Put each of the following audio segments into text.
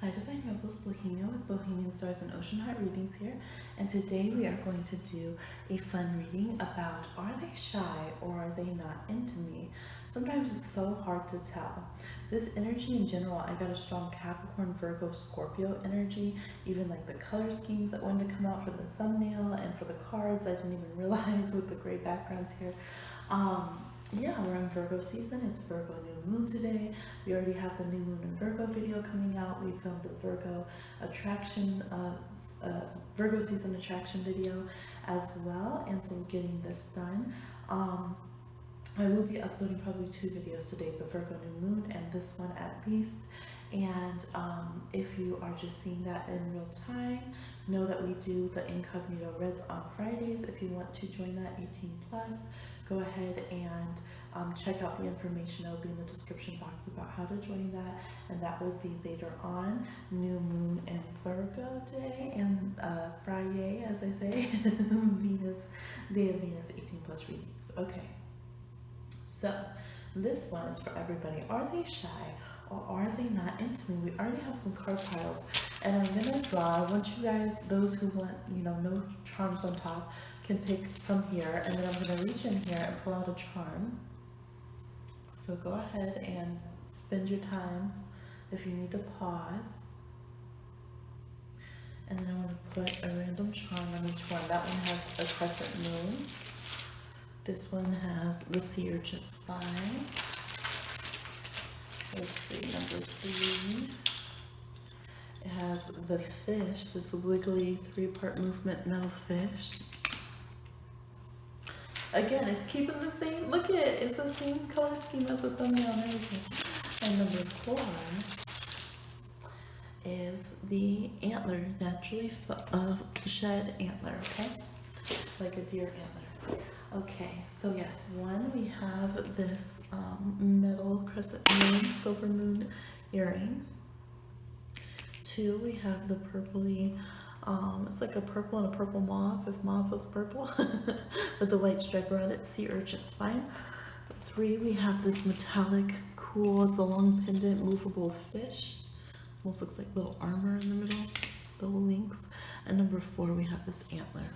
Hi Divine Rebels, Bohemia with Bohemian Stars and Ocean Heart readings here, and today we are going to do a fun reading about are they shy or are they not into me? Sometimes it's so hard to tell. This energy in general, I got a strong Capricorn, Virgo, Scorpio energy, even like the color schemes that wanted to come out for the thumbnail and for the cards, I didn't even realize with the gray backgrounds here. Yeah, we're in Virgo season. It's Virgo new moon today. We already have the new moon in Virgo video coming out. We filmed the Virgo attraction, Virgo season attraction video as well. And so we're getting this done. I will be uploading probably 2 videos today, the Virgo new moon and this one at least. And if you are just seeing that in real time, know that we do the incognito reds on Fridays. If you want to join that 18 plus, go ahead and check out the information that will be in the description box about how to join that, and that will be later on. New moon in Virgo day and Friday, as I say, Venus, day of Venus 18 plus readings. Okay, so this one is for everybody. Are they shy or are they not into me? We already have some card piles, and I'm gonna draw. I want you guys, those who want, no charms on top, can pick from here, and then I'm going to reach in here and pull out a charm. So go ahead and spend your time if you need to pause. And then I'm going to put a random charm on each one. That one has a crescent moon. This one has the sea urchin spine. Let's see, number 3. It has the fish, this wiggly 3-part movement metal fish. Again, it's keeping the same, look at it, it's the same color scheme as the thumbnail and everything. And number 4 is the antler, naturally shed antler, okay? Like a deer antler. Okay, so yes, 1, we have this metal crescent moon, silver moon earring. 2, we have the purpley, it's like a purple and a purple mauve, if mauve was purple, with the white stripe around it, sea urchin spine. 3, we have this metallic, cool, it's a long pendant, movable fish. Almost looks like little armor in the middle, little links. And number 4, we have this antler.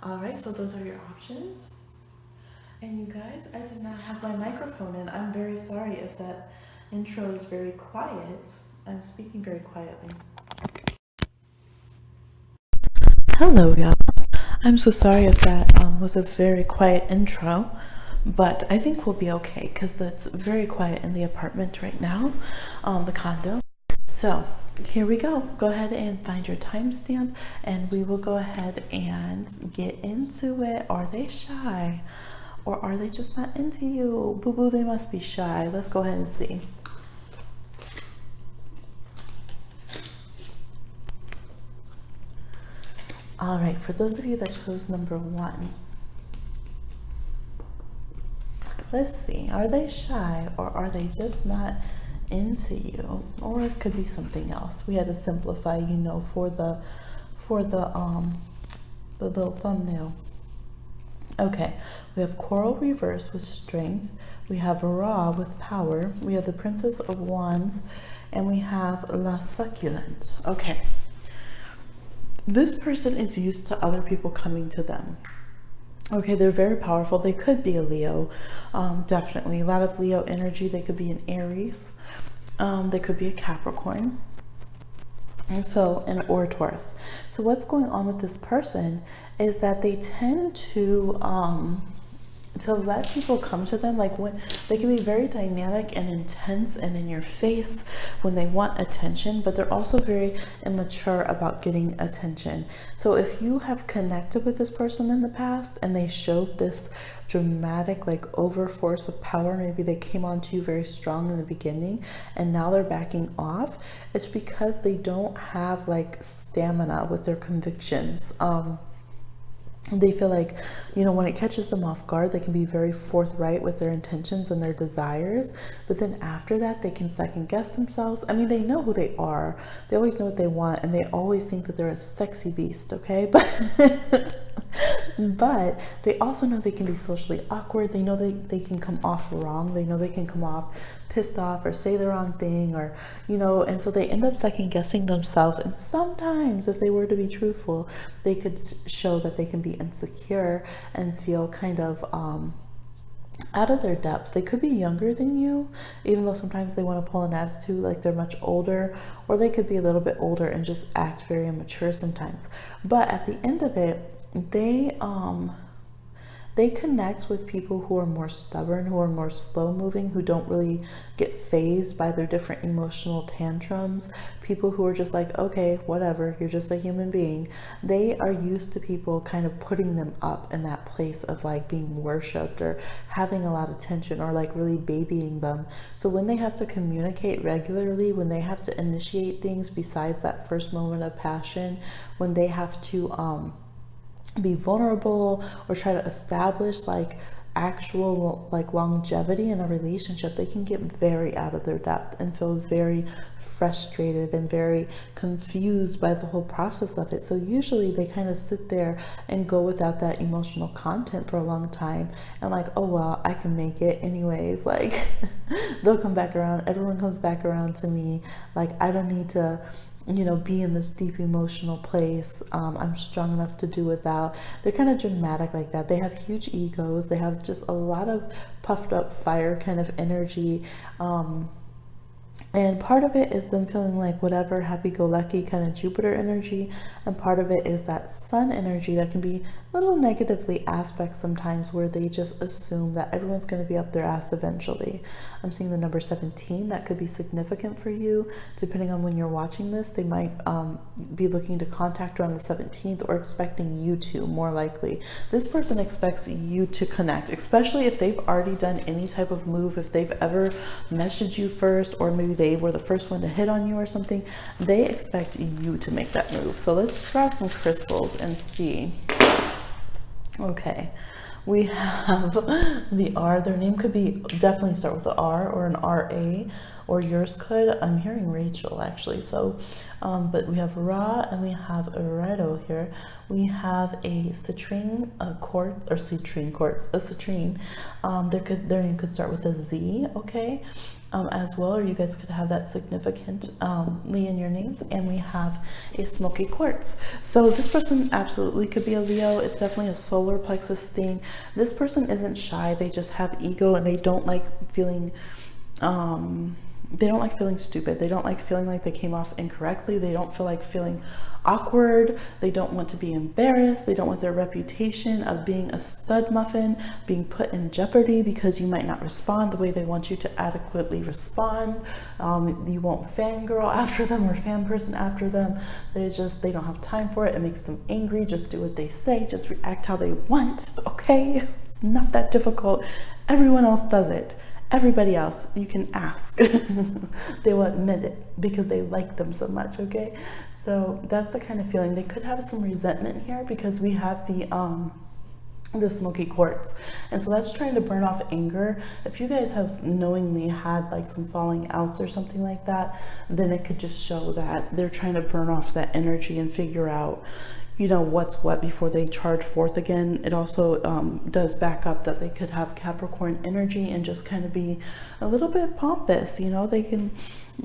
All right, so those are your options. And you guys, I did not have my microphone in. I'm very sorry if that intro is very quiet. I'm speaking very quietly. Hello, y'all. I'm so sorry if that was a very quiet intro, but I think we'll be okay because it's very quiet in the apartment right now, the condo. So here we go. Go ahead and find your timestamp, and we will go ahead and get into it. Are they shy, or are they just not into you? Boo boo, they must be shy. Let's go ahead and see. All right, for those of you that chose number 1, let's see, are they shy or are they just not into you? Or it could be something else. We had to simplify, for the little thumbnail. Okay, we have coral reverse with strength. We have Ra with power. We have the Princess of Wands, and we have La Succulent. Okay. This person is used to other people coming to them. Okay, they're very powerful. They could be a Leo, definitely. A lot of Leo energy. They could be an Aries. They could be a Capricorn. Or a Taurus. So what's going on with this person is that they tend to let people come to them, like when they can be very dynamic and intense and in your face when they want attention, but they're also very immature about getting attention. So if you have connected with this person in the past and they showed this dramatic over force of power, maybe they came onto you very strong in the beginning and now they're backing off, it's because they don't have stamina with their convictions. They feel like, when it catches them off guard, they can be very forthright with their intentions and their desires. But then after that, they can second guess themselves. I mean, they know who they are. They always know what they want. And they always think that they're a sexy beast, okay? But But they also know they can be socially awkward. They know they can come off wrong. They know they can come off pissed off or say the wrong thing, or, you know, and so they end up second guessing themselves. And sometimes, if they were to be truthful, they could show that they can be insecure and feel kind of out of their depth. They could be younger than you, even though sometimes they want to pull an attitude like they're much older, or they could be a little bit older and just act very immature sometimes. But at the end of it, they connect with people who are more stubborn, who are more slow moving, who don't really get fazed by their different emotional tantrums. People who are just like, okay, whatever, you're just a human being. They are used to people kind of putting them up in that place of like being worshipped or having a lot of attention, or like really babying them. So when they have to communicate regularly, when they have to initiate things besides that first moment of passion, when they have to be vulnerable or try to establish like actual like longevity in a relationship, they can get very out of their depth and feel very frustrated and very confused by the whole process of it. So usually they kind of sit there and go without that emotional content for a long time, and like, oh well, I can make it anyways. Like they'll come back around, everyone comes back around to me, like I don't need to, you know, be in this deep emotional place. I'm strong enough to do without. They're kind of dramatic like that. They have huge egos. They have just a lot of puffed up fire kind of energy. And part of it is them feeling like whatever, happy-go-lucky kind of Jupiter energy, and part of it is that sun energy that can be a little negatively aspect sometimes, where they just assume that everyone's going to be up their ass eventually. I'm seeing the number 17. That could be significant for you. Depending on when you're watching this, they might be looking to contact around the 17th, or expecting you to, more likely. This person expects you to connect, especially if they've already done any type of move. If they've ever messaged you first, or maybe they were the first one to hit on you or something, they expect you to make that move. So let's draw some crystals and see. Okay, we have the R. Their name could be definitely start with the R or an RA, or yours could. I'm hearing Rachel actually. So, but we have Ra and we have Redo here. We have a citrine quartz, or citrine quartz, a citrine. Their name could start with a Z. Okay. As well, or you guys could have that significantly in your names. And we have a smoky quartz. So this person absolutely could be a Leo. It's definitely a solar plexus thing. This person isn't shy. They just have ego, and they don't like feeling stupid. They don't like feeling like they came off incorrectly. They don't feel like feeling awkward. They don't want to be embarrassed. They don't want their reputation of being a stud muffin being put in jeopardy because you might not respond the way they want you to adequately respond. You won't fangirl after them or fan person after them. They don't have time for it. It makes them angry. Just do what they say. Just react how they want. Okay? It's not that difficult. Everyone else does it. Everybody else, you can ask. They will admit it because they like them so much. Okay, so that's the kind of feeling. They could have some resentment here because we have the smoky quartz, and so that's trying to burn off anger. If you guys have knowingly had like some falling outs or something like that, then it could just show that they're trying to burn off that energy and figure out, you know, what's what before they charge forth again. It also does back up that they could have Capricorn energy and just kind of be a little bit pompous. You know,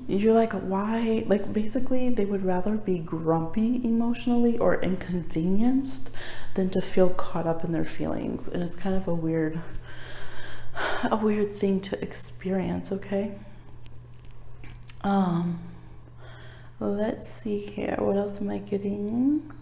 you're like, why? Like basically they would rather be grumpy emotionally or inconvenienced than to feel caught up in their feelings. And it's kind of a weird thing to experience. Okay. Let's see here. What else am I getting?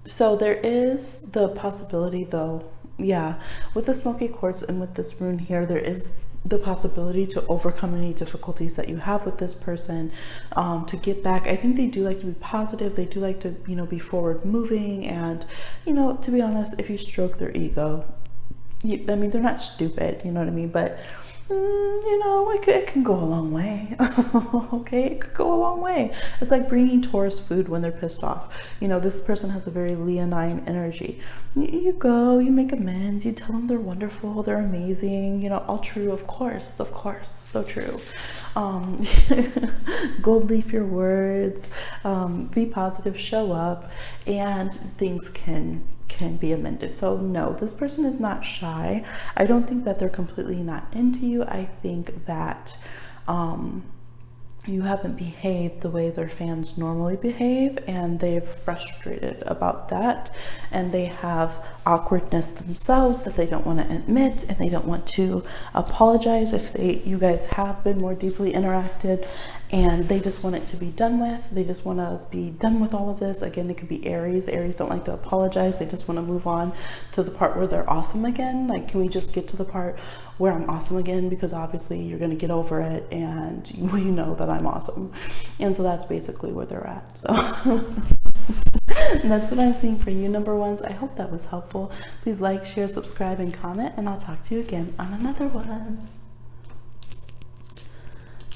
So there is the possibility though, yeah, with the smoky quartz and with this rune here, there is the possibility to overcome any difficulties that you have with this person, to get back. I think they do like to be positive. They do like to, you know, be forward moving. And, you know, to be honest, if you stroke their ego, I mean, they're not stupid, you know what I mean? But you know, it can go a long way. Okay, it could go a long way. It's like bringing Taurus food when they're pissed off. You know, this person has a very Leonine energy. You go, you make amends, you tell them they're wonderful, they're amazing, you know, all true, of course, so true. Gold leaf your words, be positive, show up, and things can be amended. So no, this person is not shy. I don't think that they're completely not into you. I think that you haven't behaved the way their fans normally behave, and they're frustrated about that, and they have awkwardness themselves that they don't want to admit, and they don't want to apologize if you guys have been more deeply interacted, and they just want it to be done with. They just want to be done with all of this. Again, it could be Aries. Aries don't like to apologize. They just want to move on to the part where they're awesome again. Like, can we just get to the part where I'm awesome again? Because obviously you're going to get over it, and you know that I'm awesome. And so that's basically where they're at. So that's what I'm seeing for you, number ones. I hope that was helpful. Please like, share, subscribe, and comment, and I'll talk to you again on another one.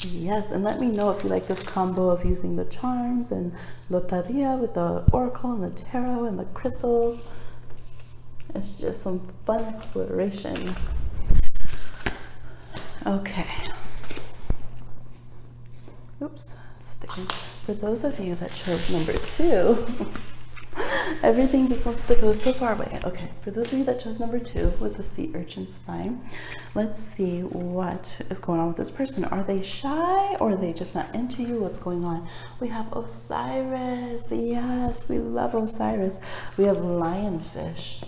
Yes, and let me know if you like this combo of using the charms and Loteria with the oracle and the tarot and the crystals. It's just some fun exploration. Okay. Oops. For those of you that chose number 2, everything just wants to go so far away. Okay, for those of you that chose number 2 with the sea urchin spine, let's see what is going on with this person. Are they shy, or are they just not into you? What's going on? We have Osiris. Yes, we love Osiris. We have lionfish.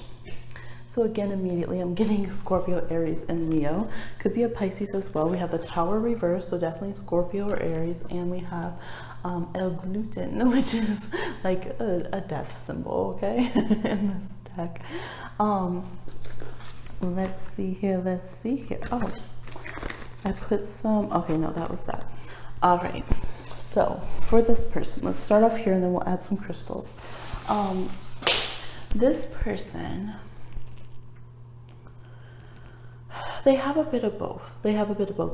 So again, immediately I'm getting Scorpio, Aries, and Leo. Could be a Pisces as well. We have the Tower reverse, so definitely Scorpio or Aries, and we have El Gluten, which is like a death symbol, okay, in this deck. Let's see here. Oh, I put some, okay, no, that was that. All right, so for this person, let's start off here, and then we'll add some crystals. This person, they have a bit of both.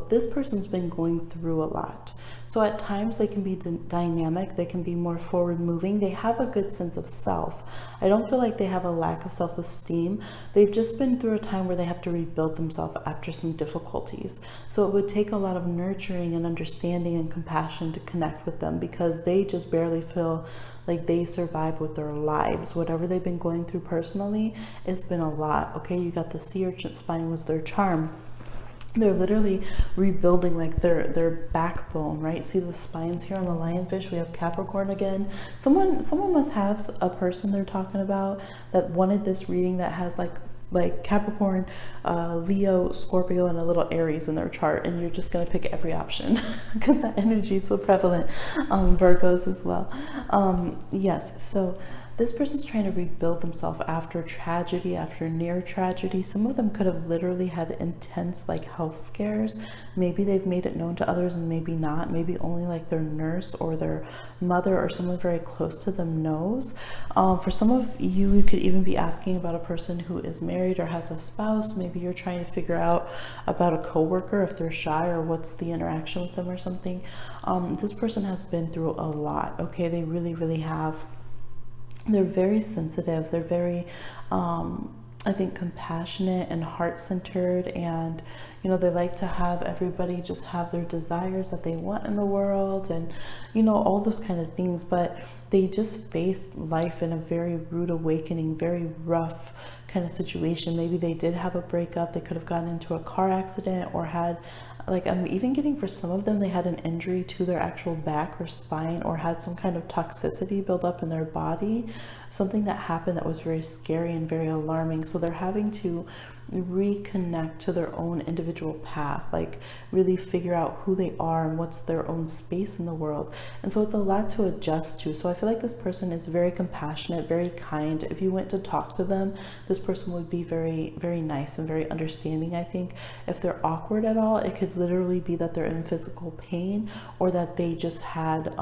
This person's been going through a lot. So at times they can be dynamic, they can be more forward moving. They have a good sense of self. I don't feel like they have a lack of self-esteem. They've just been through a time where they have to rebuild themselves after some difficulties. So it would take a lot of nurturing and understanding and compassion to connect with them, because they just barely feel like they survive with their lives. Whatever they've been going through personally, it's been a lot. Okay, you got the sea urchin spine was their charm. They're literally rebuilding like their backbone, right? See the spines here on the lionfish. We have Capricorn again. Someone must have a person they're talking about that wanted this reading that has like Capricorn, Leo, Scorpio, and a little Aries in their chart, and you're just going to pick every option because that energy is so prevalent. Virgos as well. Yes, so this person's trying to rebuild themselves after tragedy, after near tragedy. Some of them could have literally had intense like health scares. Maybe they've made it known to others and maybe not. Maybe only like their nurse or their mother or someone very close to them knows. For some of you, you could even be asking about a person who is married or has a spouse. Maybe you're trying to figure out about a coworker, if they're shy or what's the interaction with them or something. This person has been through a lot. Okay, they really, really have. They're very sensitive. They're very, I think, compassionate and heart-centered, and you know, they like to have everybody just have their desires that they want in the world, and you know, all those kind of things. But they just face life in a very rude awakening, very rough kind of situation. Maybe they did have a breakup. They could have gotten into a car accident or had, like, I'm even getting for some of them, they had an injury to their actual back or spine, or had some kind of toxicity build up in their body, something that happened that was very scary and very alarming. So they're having to reconnect to their own individual path, like really figure out who they are and what's their own space in the world. And so it's a lot to adjust to. So I feel like this person is very compassionate, very kind. If you went to talk to them, this person would be very, very nice and very understanding. I think if they're awkward at all, it could literally be that they're in physical pain, or that they just had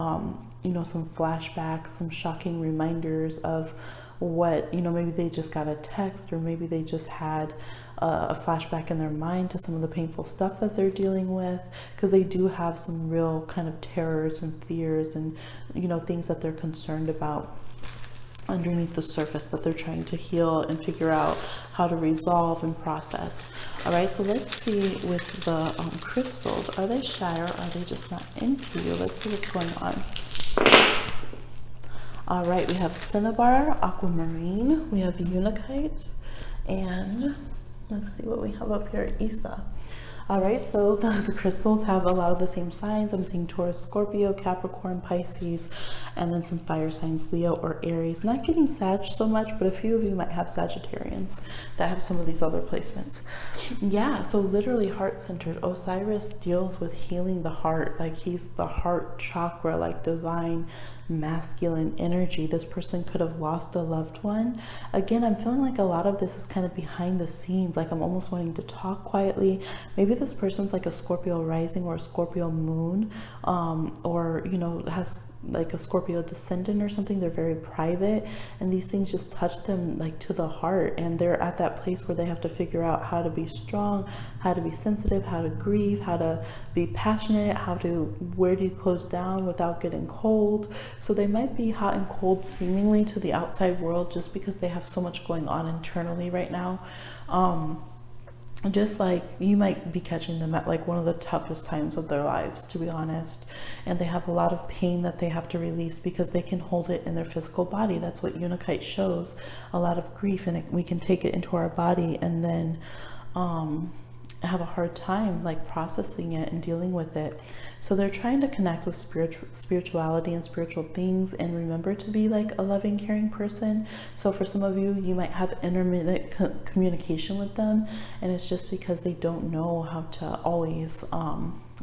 you know, some flashbacks, some shocking reminders of what, you know, maybe they just got a text, or maybe they just had a flashback in their mind to some of the painful stuff that they're dealing with, because they do have some real kind of terrors and fears and, you know, things that they're concerned about underneath the surface that they're trying to heal and figure out how to resolve and process. All right, so let's see with the crystals, are they shy or are they just not into you? Let's see what's going on. All right, we have cinnabar, aquamarine, we have unakite, and let's see what we have up here, Isa. All right, so the crystals have a lot of the same signs. I'm seeing Taurus, Scorpio, Capricorn, Pisces, and then some fire signs, Leo or Aries. Not getting Sag so much, but a few of you might have Sagittarians that have some of these other placements. Yeah, so literally heart-centered. Osiris deals with healing the heart, like he's the heart chakra, like divine masculine energy. This person could have lost a loved one. Again, I'm feeling like a lot of this is kind of behind the scenes, like I'm almost wanting to talk quietly. Maybe this person's like a Scorpio rising or a Scorpio moon, or, you know, has like a Scorpio descendant or something. They're very private, and these things just touch them like to the heart, and they're at that place where they have to figure out how to be strong, how to be sensitive, how to grieve, how to be passionate, where do you close down without getting cold. So they might be hot and cold seemingly to the outside world just because they have so much going on internally right now. Just like you might be catching them at like one of the toughest times of their lives, to be honest, and they have a lot of pain that they have to release because they can hold it in their physical body. That's what unakite shows, a lot of grief, and we can take it into our body and then have a hard time like processing it and dealing with it. So they're trying to connect with spirituality and spiritual things, and remember to be like a loving, caring person. So for some of you, you might have intermittent communication with them, and it's just because they don't know how to always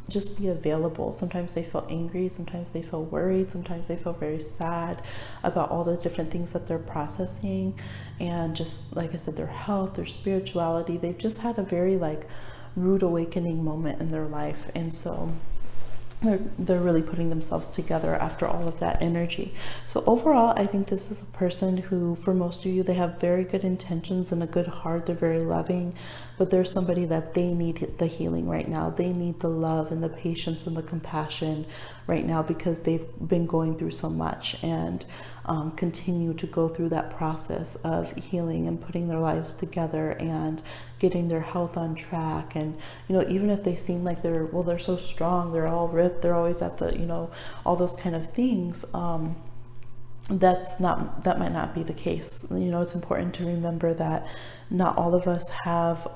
just be available. Sometimes they feel angry, sometimes they feel worried, sometimes they feel very sad about all the different things that they're processing, and just like I said, their health, their spirituality. They've just had a very like rude awakening moment in their life, and so they're really putting themselves together after all of that energy. So overall, I think this is a person who, for most of you, they have very good intentions and a good heart. They're very loving, but there's somebody that they need the healing right now. They need the love and the patience and the compassion right now because they've been going through so much, and continue to go through that process of healing and putting their lives together and getting their health on track. And, you know, even if they seem like they're so strong, they're all ripped, they're always at the, you know, all those kind of things, that might not be the case. You know, it's important to remember that not all of us have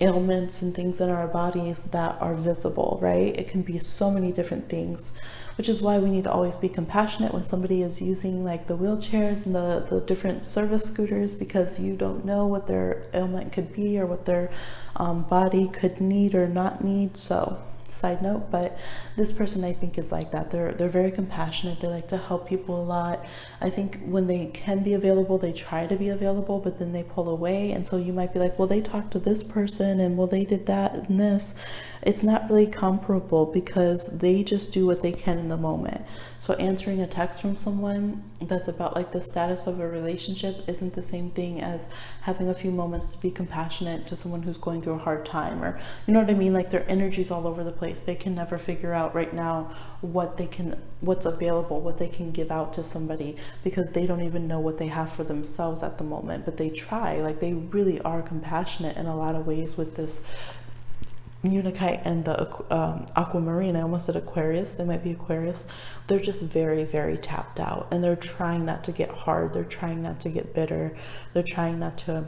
ailments and things in our bodies that are visible, right? It can be so many different things, which is why we need to always be compassionate when somebody is using like the wheelchairs and the different service scooters, because you don't know what their ailment could be or what their body could need or not need. So side note, but this person I think is like that. They're very compassionate. They like to help people a lot. I think when they can be available, they try to be available, but then they pull away. And so you might be like, well, they talked to this person, and well, they did that and this. It's not really comparable because they just do what they can in the moment. So answering a text from someone that's about like the status of a relationship isn't the same thing as having a few moments to be compassionate to someone who's going through a hard time, or, you know what I mean? Like their energy's all over the place. They can never figure out right now what's available, what they can give out to somebody, because they don't even know what they have for themselves at the moment. But they try, like they really are compassionate in a lot of ways with this Unakite and the aquamarine. I almost said Aquarius. They might be Aquarius. They're just very, very tapped out, and they're trying not to get hard. They're trying not to get bitter. They're trying not to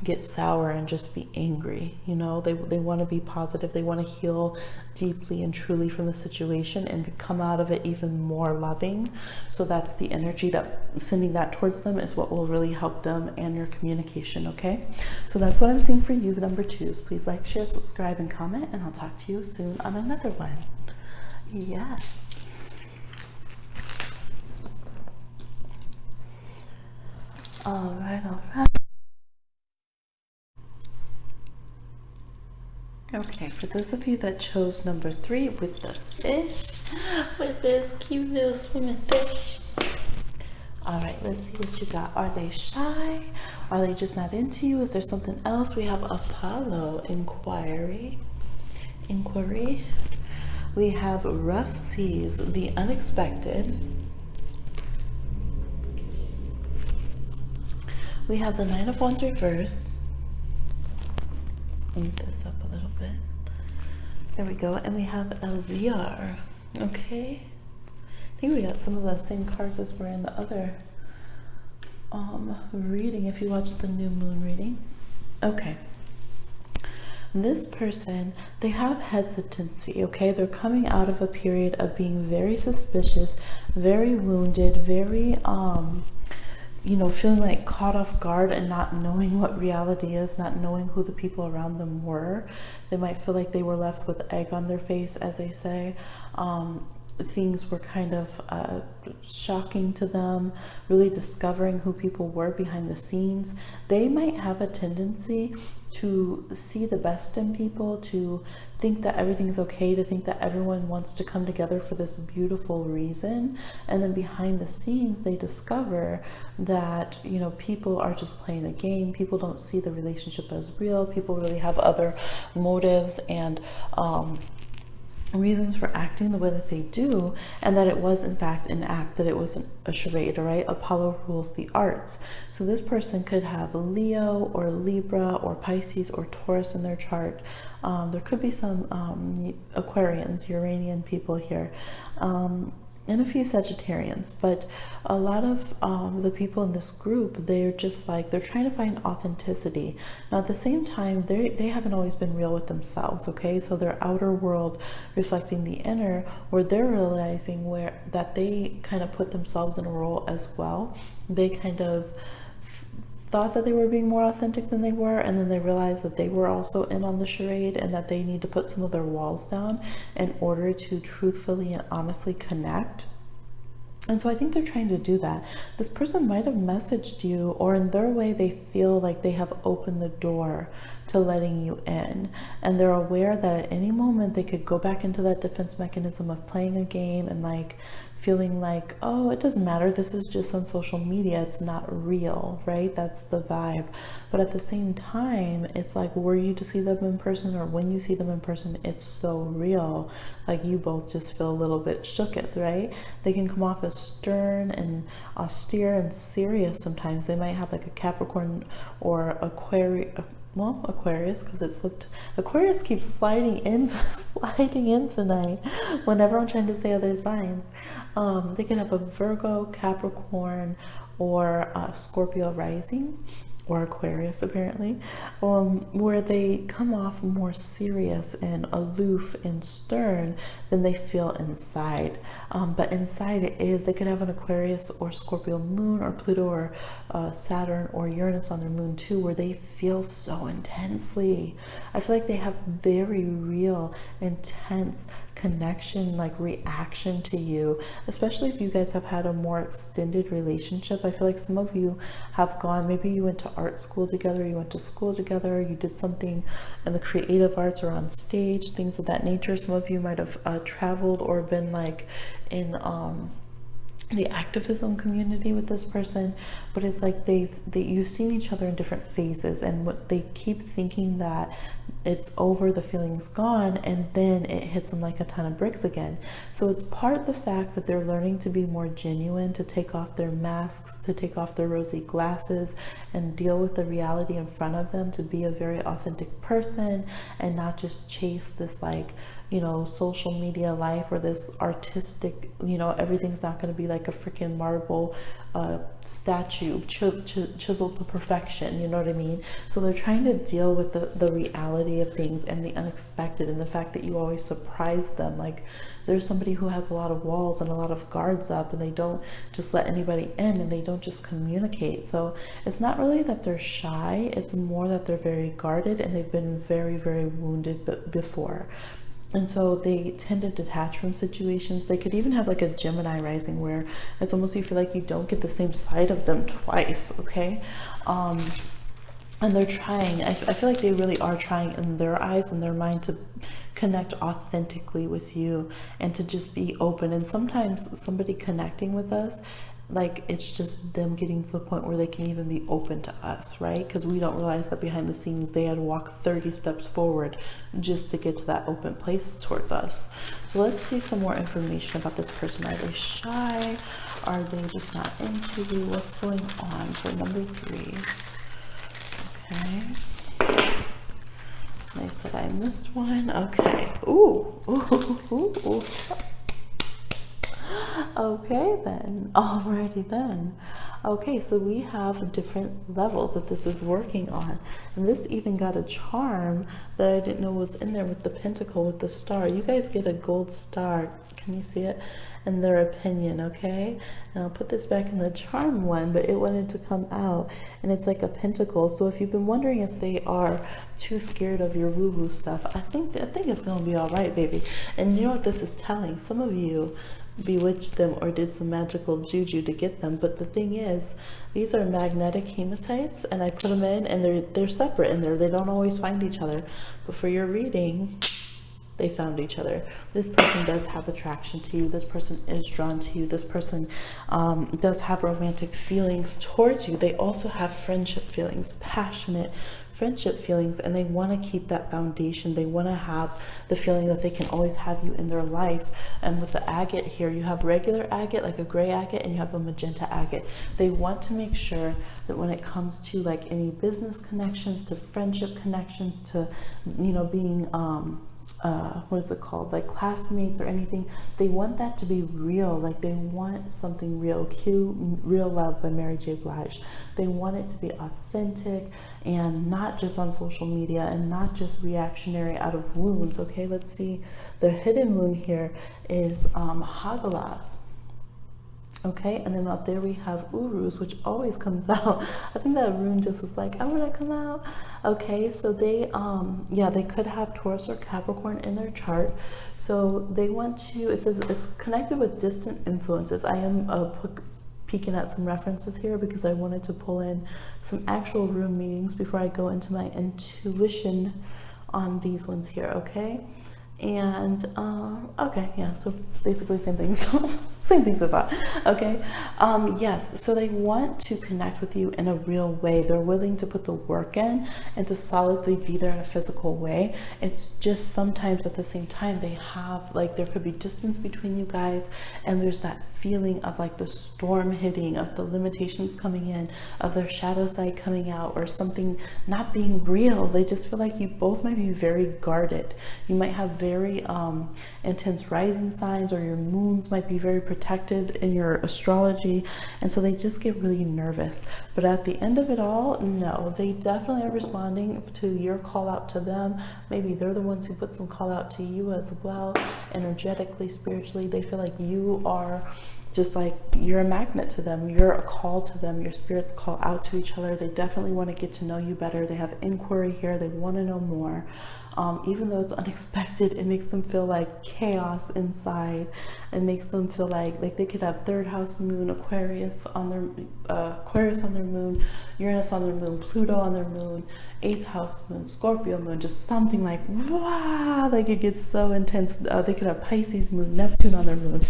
get sour and just be angry. You know, they want to be positive. They want to heal deeply and truly from the situation and come out of it even more loving. So that's the energy that sending that towards them is what will really help them and your communication. Okay, so that's what I'm seeing for you, number twos. Please like, share, subscribe, and comment, and I'll talk to you soon on another one. Yes. All right. Okay, for those of you that chose number 3 with the fish, with this cute little swimming fish, All right, let's see what you got. Are they shy? Are they just not into you? Is there something else? We have Apollo, inquiry. We have rough seas, the unexpected. We have the Nine of Wands reverse. Let's move this up a little bit. There we go. And we have LVR. Okay. I think we got some of the same cards as were in the other reading, if you watched the new moon reading. Okay. This person, they have hesitancy, okay? They're coming out of a period of being very suspicious, very wounded, very, you know, feeling like caught off guard and not knowing what reality is, not knowing who the people around them were. They might feel like they were left with egg on their face, as they say. Things were kind of shocking to them, really discovering who people were behind the scenes. They might have a tendency to see the best in people, to think that everything's okay, to think that everyone wants to come together for this beautiful reason. And then behind the scenes, they discover that, you know, people are just playing a game. People don't see the relationship as real. People really have other motives and reasons for acting the way that they do, and that it was in fact an act, that it wasn't a charade. All right, Apollo rules the arts. So this person could have Leo or Libra or Pisces or Taurus in their chart. There could be some Aquarians, Uranian people here, and a few Sagittarians, but a lot of the people in this group, they're just like, they're trying to find authenticity. Now at the same time, they haven't always been real with themselves, okay? So their outer world reflecting the inner, where they're realizing that they kind of put themselves in a role as well. They kind of thought that they were being more authentic than they were, and then they realized that they were also in on the charade, and that they need to put some of their walls down in order to truthfully and honestly connect. And so I think they're trying to do that. This person might have messaged you, or in their way they feel like they have opened the door to letting you in, and they're aware that at any moment they could go back into that defense mechanism of playing a game and like feeling like, oh, it doesn't matter, this is just on social media, it's not real, right? That's the vibe. But at the same time, it's like, were you to see them in person, or when you see them in person, it's so real, like you both just feel a little bit shooketh, right? They can come off as stern and austere and serious sometimes. They might have like a Capricorn or Aquarius, because it slipped. Aquarius keeps sliding in tonight whenever I'm trying to say other signs. They can have a Virgo, Capricorn, or Scorpio rising, or Aquarius apparently, where they come off more serious and aloof and stern than they feel inside. But inside they could have an Aquarius or Scorpio moon, or Pluto or Saturn or Uranus on their moon too, where they feel so intensely. I feel like they have very real, intense connection, like reaction to you, especially if you guys have had a more extended relationship. I feel like some of you have gone, maybe you went to art school together, you went to school together, you did something in the creative arts or on stage, things of that nature. Some of you might have traveled or been like in the activism community with this person, but it's like you've seen each other in different phases, and what they keep thinking that it's over, the feeling's gone, and then it hits them like a ton of bricks again. So it's part the fact that they're learning to be more genuine, to take off their masks, to take off their rosy glasses and deal with the reality in front of them, to be a very authentic person and not just chase this, like, you know, social media life, or this artistic, you know, everything's not going to be like a freaking marble statue chiseled to perfection, you know what I mean? So they're trying to deal with the reality of things and the unexpected, and the fact that you always surprise them. Like, there's somebody who has a lot of walls and a lot of guards up, and they don't just let anybody in, and they don't just communicate. So it's not really that they're shy, it's more that they're very guarded, and they've been very, very wounded before. And so they tend to detach from situations. They could even have like a Gemini rising, where it's almost, you feel like you don't get the same side of them twice, okay? And they're trying, I feel like they really are trying in their eyes and their mind to connect authentically with you and to just be open. And sometimes somebody connecting with us, like it's just them getting to the point where they can even be open to us, right? Because we don't realize that behind the scenes they had to walk 30 steps forward just to get to that open place towards us. So let's see some more information about this person. Are they shy? Are they just not into you? What's going on for number 3? Okay. They said I missed one. Okay. Ooh. Ooh. Ooh. Ooh. Okay then, alrighty then. Okay, so we have different levels that this is working on. And this even got a charm that I didn't know was in there with the pentacle, with the star. You guys get a gold star, can you see it? In their opinion, okay? And I'll put this back in the charm one, but it wanted to come out. And it's like a pentacle. So if you've been wondering if they are too scared of your woo-woo stuff, I think it's gonna be all right, baby. And you know what this is telling? Some of you bewitched them or did some magical juju to get them, but the thing is, these are magnetic hematites, and I put them in and they're separate in there. They don't always find each other, but for your reading, they found each other. This person does have attraction to you. This person is drawn to you. This person does have romantic feelings towards you. They also have friendship feelings, passionate friendship feelings, and they want to keep that foundation. They want to have the feeling that they can always have you in their life. And with the agate here, you have regular agate, like a gray agate, and you have a magenta agate. They want to make sure that when it comes to like any business connections, to friendship connections, to, you know, being what is it called, like classmates or anything, they want that to be real. Like they want something real. Cue Real Love by Mary J. Blige. They want it to be authentic and not just on social media and not just reactionary out of wounds. Okay, let's see. The hidden wound here is Hagalas. Okay, and then out there we have Urus, which always comes out. I think that rune just is like, I'm gonna come out. Okay, so they yeah, they could have Taurus or Capricorn in their chart. So they want to, it says it's connected with distant influences. I am peeking at some references here because I wanted to pull in some actual rune meanings before I go into my intuition on these ones here. Okay, and okay, yeah, so basically same things. Same things I thought. Okay, yes, so they want to connect with you in a real way. They're willing to put the work in and to solidly be there in a physical way. It's just sometimes at the same time they have, like, there could be distance between you guys, and there's that feeling of like the storm hitting, of the limitations coming in, of their shadow side coming out, or something not being real. They just feel like you both might be very guarded. You might have very intense rising signs, or your moons might be very protected in your astrology, and so they just get really nervous. But at the end of it all, no, they definitely are responding to your call out to them. Maybe they're the ones who put some call out to you as well, energetically, spiritually. They feel like you are just like, you're a magnet to them, you're a call to them, your spirits call out to each other. They definitely want to get to know you better. They have inquiry here, they want to know more. Even though it's unexpected, it makes them feel like chaos inside. It makes them feel like they could have third house moon, Aquarius on their moon, Uranus on their moon, Pluto on their moon, 8th house moon, Scorpio moon, just something like, wow, like it gets so intense. They could have Pisces moon, Neptune on their moon.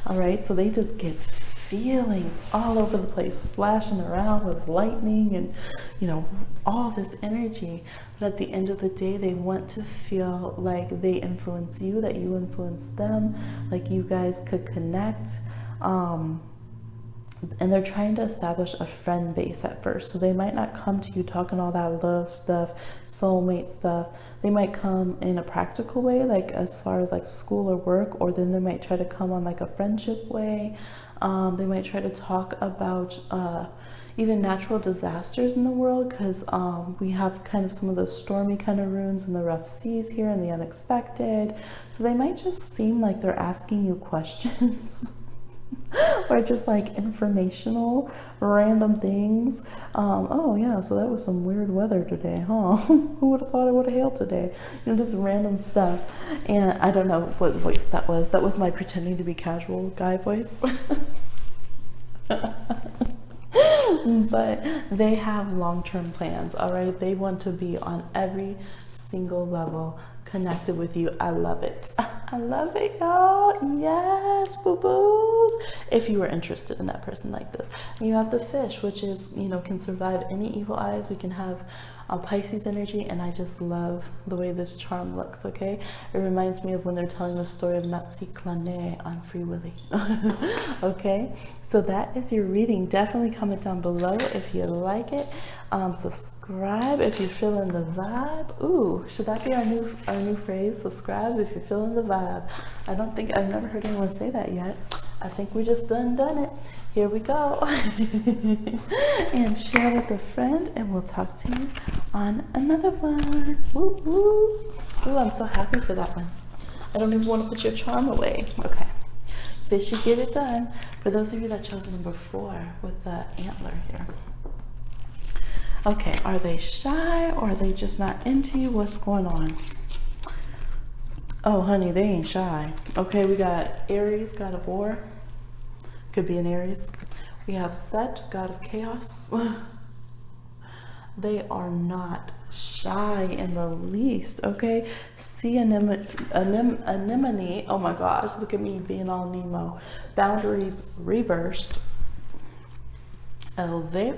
All right, so they just get feelings all over the place, splashing around with lightning and, you know, all this energy. But at the end of the day, they want to feel like they influence you, that you influence them, like you guys could connect. And they're trying to establish a friend base at first. So they might not come to you talking all that love stuff, soulmate stuff. They might come in a practical way, like as far as like school or work, or then they might try to come on like a friendship way. They might try to talk about even natural disasters in the world, because we have kind of some of the stormy kind of runes and the rough seas here and the unexpected. So they might just seem like they're asking you questions or just like informational random things. Oh yeah, so that was some weird weather today, huh? Who would have thought it would have hailed today? You know, just random stuff. And I don't know what voice that was. That was my pretending to be casual guy voice. But they have long-term plans. All right, they want to be on every single level connected with you. I love it. I love it, y'all. Yes, boo-boos. If you were interested in that person like this. And you have the fish, which is, you know, can survive any evil eyes. We can have Pisces energy, and I just love the way this charm looks, okay? It reminds me of when they're telling the story of Nazi Clane on Free Willy. Okay, so that is your reading. Definitely comment down below if you like it. Subscribe if you're feeling the vibe. Ooh, should that be our new phrase? Subscribe if you're feeling the vibe. I've never heard anyone say that yet. I think we just done it. Here we go. And share with a friend, and we'll talk to you on another one. Woo woo. Ooh, I'm so happy for that one. I don't even want to put your charm away. Okay. Fishy, get it done. For those of you that chose number 4 with the antler here. Okay, are they shy or are they just not into you? What's going on? Oh, honey, they ain't shy. Okay, we got Aries, God of War. Could be an Aries. We have Set, God of Chaos. They are not shy in the least, okay? Sea anemone. Oh my gosh, look at me being all Nemo. Boundaries reversed. Elevate.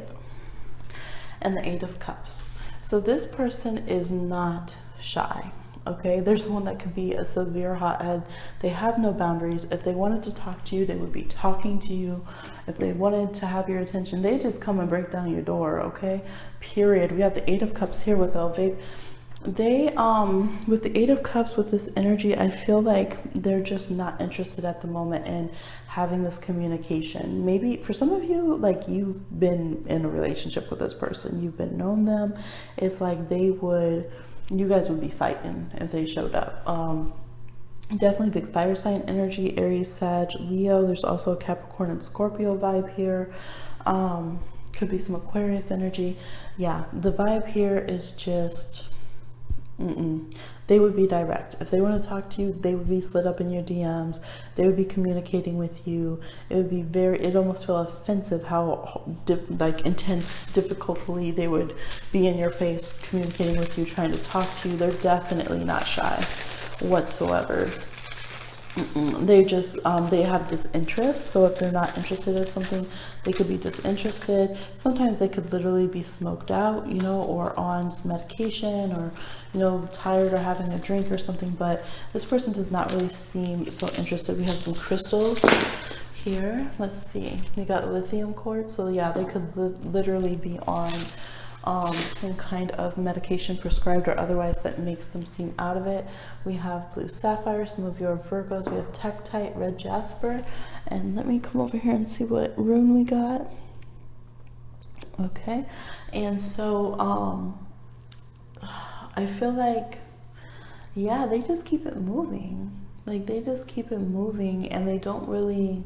And the 8 of Cups. So this person is not shy. Okay, there's one that could be a severe hothead. They have no boundaries. If they wanted to talk to you, they would be talking to you. If they wanted to have your attention, they just come and break down your door. Okay, period. We have the 8 of Cups here with Elevate. They with the 8 of Cups, with this energy, I feel like they're just not interested at the moment in having this communication. Maybe for some of you, like, you've been in a relationship with this person, you've been known them. It's like you guys would be fighting if they showed up. Definitely big fire sign energy, Aries, Sag, Leo. There's also a Capricorn and Scorpio vibe here. Could be some Aquarius energy. Yeah, the vibe here is just they would be direct. If they want to talk to you, they would be slid up in your DMs. They would be communicating with you. It would be it almost feel offensive how intense, difficultly they would be in your face, communicating with you, trying to talk to you. They're definitely not shy whatsoever. They just they have disinterest. So if they're not interested in something, they could be disinterested. Sometimes they could literally be smoked out, you know, or on some medication, or, you know, tired or having a drink or something. But this person does not really seem so interested. We have some crystals here. Let's see, we got lithium quartz. So yeah, they could literally be on some kind of medication, prescribed or otherwise, that makes them seem out of it. We have blue sapphire, some of your Virgos. We have Tektite, red jasper, and let me come over here and see what rune we got. Okay, and so I feel like, yeah, they just keep it moving. Like, they just keep it moving, and they don't really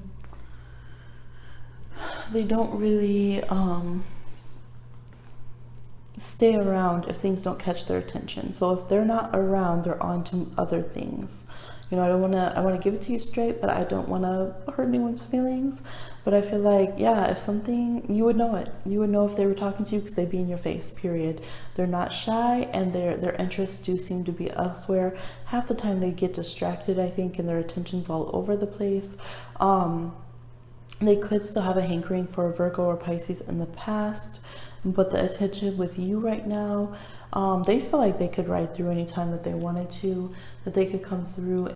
stay around if things don't catch their attention. So if they're not around, they're on to other things. You know, I want to give it to you straight, but I don't want to hurt anyone's feelings. But I feel like, yeah, if something, you would know it. You would know if they were talking to you, because they'd be in your face, period. They're not shy, and their interests do seem to be elsewhere. Half the time they get distracted, I think, and their attention's all over the place. They could still have a hankering for a Virgo or Pisces in the past, but the attention with you right now, they feel like they could ride through anytime that they wanted to, that they could come through,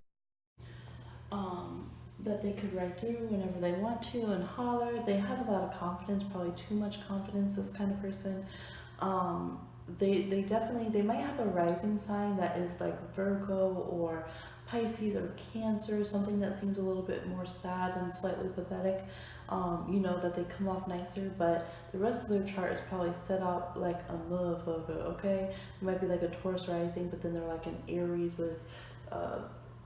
that they could ride through whenever they want to and holler. They have a lot of confidence, probably too much confidence, this kind of person. They might have a rising sign that is like Virgo or Pisces or Cancer, something that seems a little bit more sad and slightly pathetic. You know, that they come off nicer, but the rest of their chart is probably set out like a motherfucker, okay? It might be like a Taurus rising, but then they're like an Aries with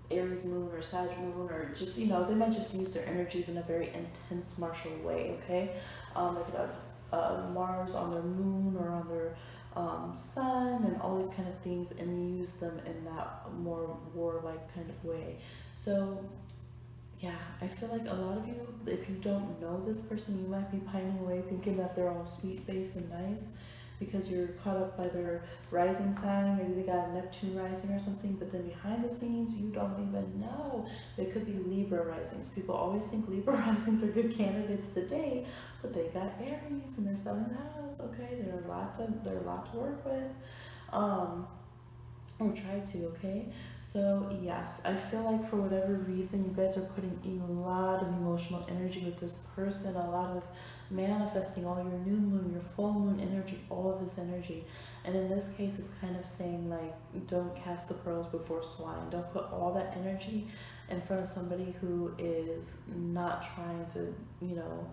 Aries moon or Sag moon, or just, you know, they might just use their energies in a very intense martial way, okay? They could have Mars on their moon or on their sun and all these kind of things, and use them in that more warlike kind of way. So yeah, I feel like a lot of you, if you don't know this person, you might be pining away thinking that they're all sweet faced and nice, because you're caught up by their rising sign. Maybe they got a Neptune rising or something, but then behind the scenes, you don't even know. They could be Libra risings. People always think Libra risings are good candidates to date, but they got Aries and they're selling the house. Okay, they're a lot to work with. Or try to, okay? So yes, I feel like for whatever reason you guys are putting a lot of emotional energy with this person, a lot of manifesting all your new moon, your full moon energy, all of this energy. And in this case, it's kind of saying like, don't cast the pearls before swine. Don't put all that energy in front of somebody who is not trying to, you know,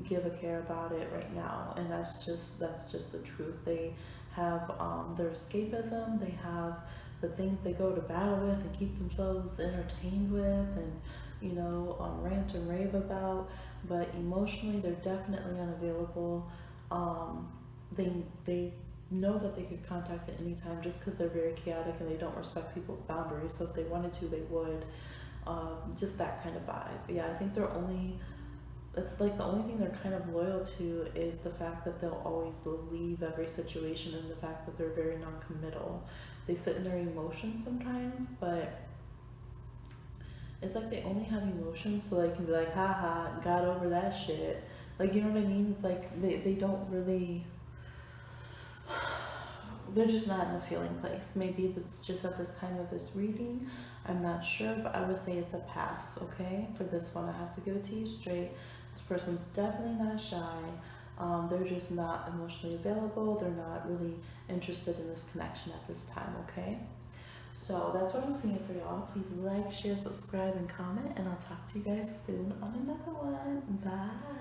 give a care about it right now. And that's just the truth. They have their escapism, they have the things they go to battle with and keep themselves entertained with and, you know, rant and rave about, but emotionally they're definitely unavailable. They know that they could contact at any time just because they're very chaotic and they don't respect people's boundaries. So if they wanted to, they would. Just that kind of vibe. Yeah, I think it's like the only thing they're kind of loyal to is the fact that they'll always leave every situation, and the fact that they're very non-committal. They sit in their emotions sometimes, but it's like they only have emotions so they can be like, haha, got over that shit. Like, you know what I mean? It's like they don't really, they're just not in a feeling place. Maybe it's just at this time of this reading, I'm not sure, but I would say it's a pass, okay? For this one, I have to give it to you straight. This person's definitely not shy. They're just not emotionally available. They're not really interested in this connection at this time, okay? So that's what I'm seeing for y'all. Please like, share, subscribe, and comment, and I'll talk to you guys soon on another one. Bye.